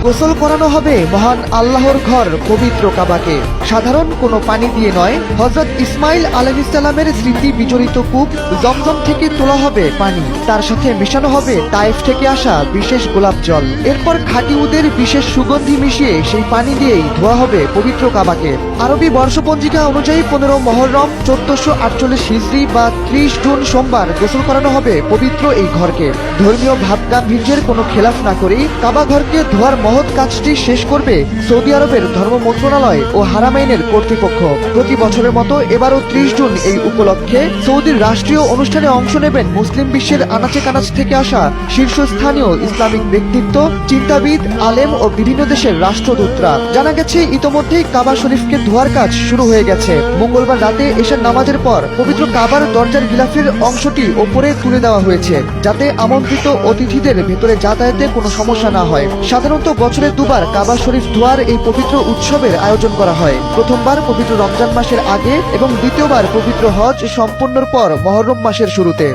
গোসল করানো হবে মহান আল্লাহর ঘর পবিত্র কাবাকে। সাধারণ কোনো পানি দিয়ে নয়, হযরত ইসমাইল আলাইহিসসালামের স্মৃতি বিজড়িত কূপ জমজম থেকে তোলা হবে পানি, তার সাথে মেশানো হবে তায়েফ থেকে আসা বিশেষ গোলাপ জল। এরপর খাঁটি উদের বিশেষ সুগন্ধি মিশিয়ে সেই পানি দিয়েই ধোয়া হবে পবিত্র কাবাকে। আরবি বর্ষপঞ্জিকা অনুযায়ী 15 মহররম 1448 হিজরি বা 30 জুন সোমবার গোসল করানো হবে পবিত্র এই ঘরকে। ধর্মীয় ভাবগাম্ভীর্যের কোনো খেলাফ না করেই কাবা ঘরকে ধোয়ার মহৎ কাজটি শেষ করবে সৌদি আরবের ধর্ম মন্ত্রণালয় ও হারামাইনের কর্তৃপক্ষ। প্রতি বছরের মতো এবারও 30 জুন এই উপলক্ষে সৌদির রাষ্ট্রীয় অনুষ্ঠানে অংশ নেবেন মুসলিম বিশ্বের আনাচে কানাচ থেকে আসা শীর্ষস্থানীয় ইসলামিক ব্যক্তিত্ব, চিন্তাবিদ, আলেম ও বিভিন্ন দেশের রাষ্ট্রদূতরা। জানা গেছে ইতোমধ্যেই কাবা শরীফকে ধোয়ার কাজ শুরু হয়ে গেছে। মঙ্গলবার রাতে এশার নামাজের পর পবিত্র কাবার দরজার গিলাফের অংশটি ওপরে তুলে দেওয়া হয়েছে, যাতে আমন্ত্রিত অতিথিদের ভেতরে যাতায়াতে কোনো সমস্যা না হয়। সাধারণত বছরে দুবার কাবা শরীফ ধোয়ার এই পবিত্র উৎসবের আয়োজন করা হয়। প্রথমবার পবিত্র রমজান মাসের আগে এবং দ্বিতীয়বার পবিত্র হজ সম্পন্নর পর মহররম মাসের শুরুতে।